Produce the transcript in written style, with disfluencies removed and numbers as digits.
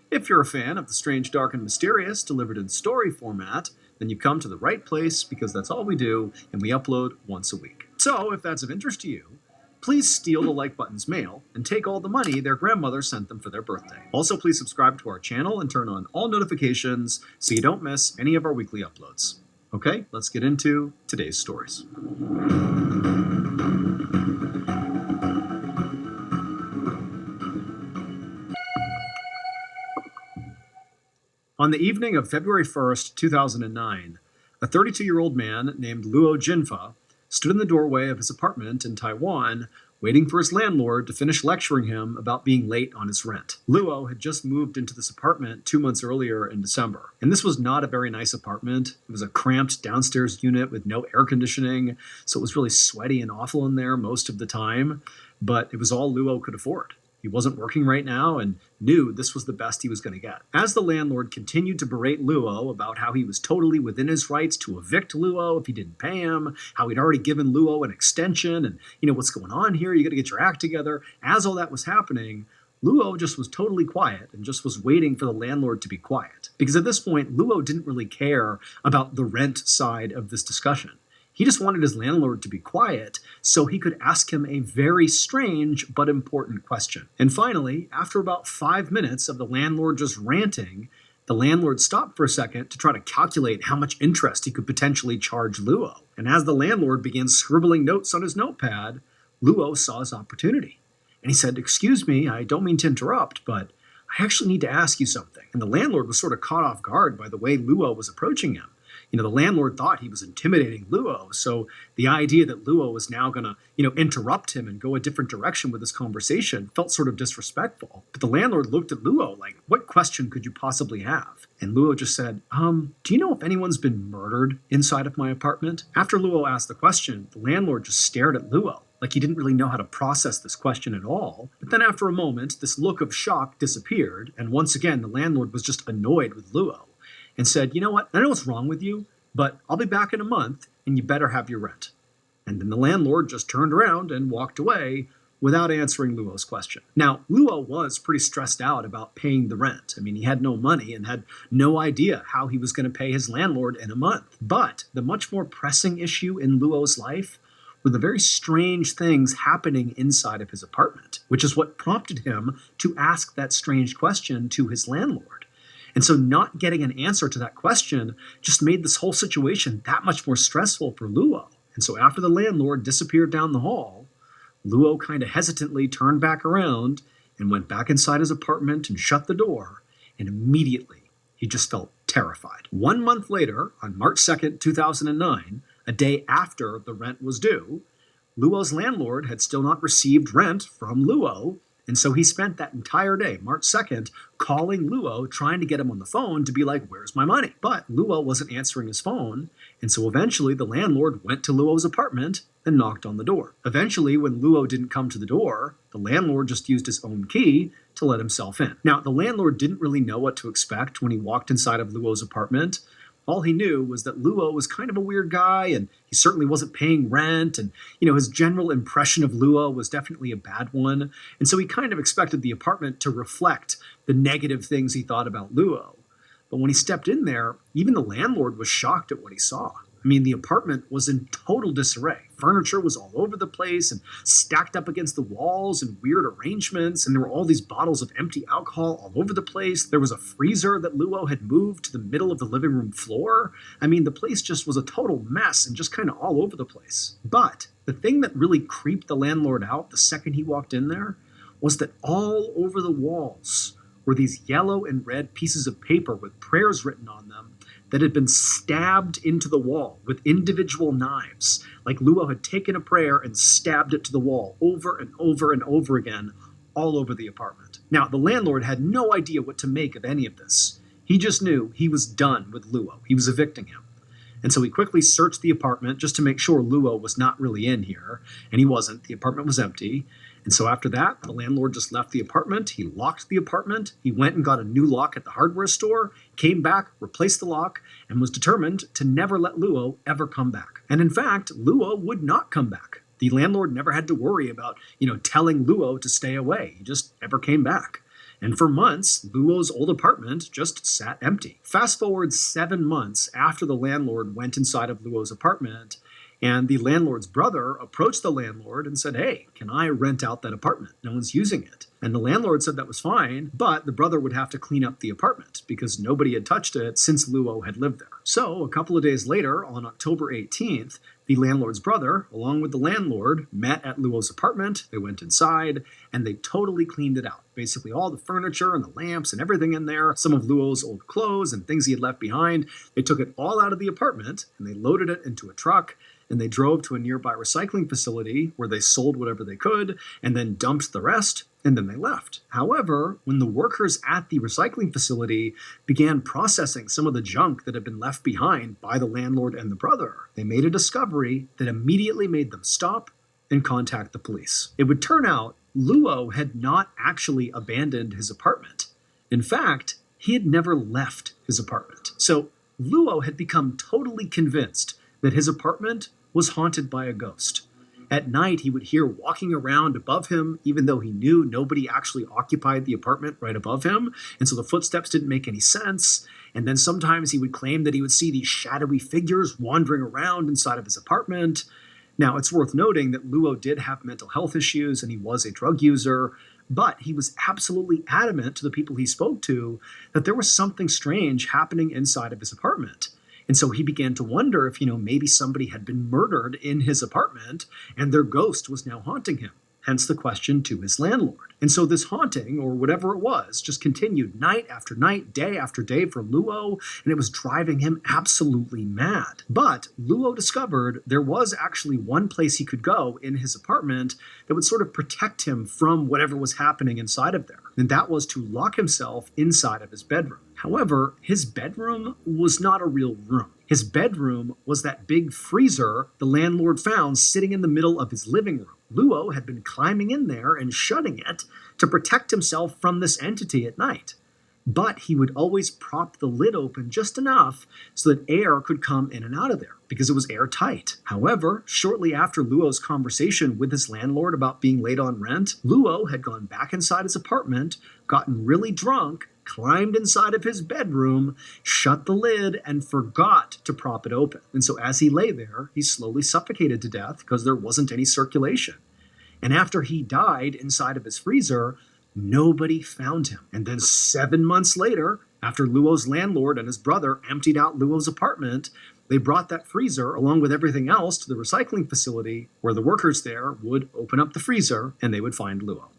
If you're a fan of the strange, dark, and mysterious delivered in story format, then you've come to the right place because that's all we do and we upload once a week. So, if that's of interest to you, please steal the like button's mail and take all the money their grandmother sent them for their birthday. Also, please subscribe to our channel and turn on all notifications so you don't miss any of our weekly uploads. Okay, let's get into today's stories. On the evening of February 1st, 2009, a 32-year-old man named Luo Jinfa stood in the doorway of his apartment in Taiwan, waiting for his landlord to finish lecturing him about being late on his rent. Luo had just moved into this apartment 2 months earlier in December, and this was not a very nice apartment. It was a cramped downstairs unit with no air conditioning, so it was really sweaty and awful in there most of the time, but it was all Luo could afford. He wasn't working right now and knew this was the best he was going to get. As the landlord continued to berate Luo about how he was totally within his rights to evict Luo if he didn't pay him, how he'd already given Luo an extension, and what's going on here, you got to get your act together. As all that was happening, Luo just was totally quiet and just was waiting for the landlord to be quiet. Because at this point, Luo didn't really care about the rent side of this discussion. He just wanted his landlord to be quiet so he could ask him a very strange but important question. And finally, after about 5 minutes of the landlord just ranting, the landlord stopped for a second to try to calculate how much interest he could potentially charge Luo. And as the landlord began scribbling notes on his notepad, Luo saw his opportunity. And he said, "Excuse me, I don't mean to interrupt, but I actually need to ask you something." And the landlord was sort of caught off guard by the way Luo was approaching him. The landlord thought he was intimidating Luo, so the idea that Luo was now going to, interrupt him and go a different direction with this conversation felt sort of disrespectful. But the landlord looked at Luo like, "What question could you possibly have?" And Luo just said, Do you know if anyone's been murdered inside of my apartment?" After Luo asked the question, the landlord just stared at Luo like he didn't really know how to process this question at all. But then after a moment, this look of shock disappeared, and once again, the landlord was just annoyed with Luo and said, "You know what? I know what's wrong with you, but I'll be back in a month, and you better have your rent." And then the landlord just turned around and walked away without answering Luo's question. Now, Luo was pretty stressed out about paying the rent. He had no money and had no idea how he was going to pay his landlord in a month. But the much more pressing issue in Luo's life were the very strange things happening inside of his apartment, which is what prompted him to ask that strange question to his landlord. And so not getting an answer to that question just made this whole situation that much more stressful for Luo. And so after the landlord disappeared down the hall, Luo kind of hesitantly turned back around and went back inside his apartment and shut the door. And immediately, he just felt terrified. 1 month later, on March 2nd, 2009, a day after the rent was due, Luo's landlord had still not received rent from Luo. And so he spent that entire day, March 2nd, calling Luo, trying to get him on the phone to be like, "Where's my money?" But Luo wasn't answering his phone. And so eventually the landlord went to Luo's apartment and knocked on the door. Eventually, when Luo didn't come to the door, the landlord just used his own key to let himself in. Now, the landlord didn't really know what to expect when he walked inside of Luo's apartment. All he knew was that Luo was kind of a weird guy, and he certainly wasn't paying rent, and his general impression of Luo was definitely a bad one, and so he kind of expected the apartment to reflect the negative things he thought about Luo. But when he stepped in there, even the landlord was shocked at what he saw. The apartment was in total disarray. Furniture was all over the place and stacked up against the walls in weird arrangements, and there were all these bottles of empty alcohol all over the place. There was a freezer that Luo had moved to the middle of the living room floor. The place just was a total mess and just kind of all over the place. But the thing that really creeped the landlord out the second he walked in there was that all over the walls were these yellow and red pieces of paper with prayers written on them that had been stabbed into the wall with individual knives, like Luo had taken a prayer and stabbed it to the wall over and over and over again, all over the apartment. Now, the landlord had no idea what to make of any of this. He just knew he was done with Luo. He was evicting him. And so he quickly searched the apartment just to make sure Luo was not really in here, and he wasn't. The apartment was empty. And so after that, the landlord just left the apartment. He locked the apartment. He went and got a new lock at the hardware store, came back, replaced the lock, and was determined to never let Luo ever come back. And in fact, Luo would not come back. The landlord never had to worry about, telling Luo to stay away. He just never came back. And for months, Luo's old apartment just sat empty. Fast forward 7 months after the landlord went inside of Luo's apartment, and the landlord's brother approached the landlord and said, "Hey, can I rent out that apartment? No one's using it." And the landlord said that was fine, but the brother would have to clean up the apartment because nobody had touched it since Luo had lived there. So a couple of days later, on October 18th, the landlord's brother, along with the landlord, met at Luo's apartment. They went inside and they totally cleaned it out. Basically, all the furniture and the lamps and everything in there, some of Luo's old clothes and things he had left behind. They took it all out of the apartment and they loaded it into a truck and they drove to a nearby recycling facility where they sold whatever they could and then dumped the rest, and then they left. However, when the workers at the recycling facility began processing some of the junk that had been left behind by the landlord and the brother, they made a discovery that immediately made them stop and contact the police. It would turn out Luo had not actually abandoned his apartment. In fact, he had never left his apartment. So Luo had become totally convinced that his apartment was haunted by a ghost. At night, he would hear walking around above him, even though he knew nobody actually occupied the apartment right above him, and so the footsteps didn't make any sense. And then sometimes he would claim that he would see these shadowy figures wandering around inside of his apartment. Now, it's worth noting that Luo did have mental health issues and he was a drug user, but he was absolutely adamant to the people he spoke to that there was something strange happening inside of his apartment. And so he began to wonder if, maybe somebody had been murdered in his apartment and their ghost was now haunting him. Hence the question to his landlord. And so this haunting, or whatever it was, just continued night after night, day after day for Luo, and it was driving him absolutely mad. But Luo discovered there was actually one place he could go in his apartment that would sort of protect him from whatever was happening inside of there. And that was to lock himself inside of his bedroom. However, his bedroom was not a real room. His bedroom was that big freezer the landlord found sitting in the middle of his living room. Luo had been climbing in there and shutting it to protect himself from this entity at night. But he would always prop the lid open just enough so that air could come in and out of there because it was airtight. However, shortly after Luo's conversation with his landlord about being late on rent, Luo had gone back inside his apartment, gotten really drunk, climbed inside of his bedroom, shut the lid, and forgot to prop it open. And so as he lay there, he slowly suffocated to death because there wasn't any circulation. And after he died inside of his freezer, nobody found him. And then 7 months later, after Luo's landlord and his brother emptied out Luo's apartment, they brought that freezer along with everything else to the recycling facility where the workers there would open up the freezer and they would find Luo.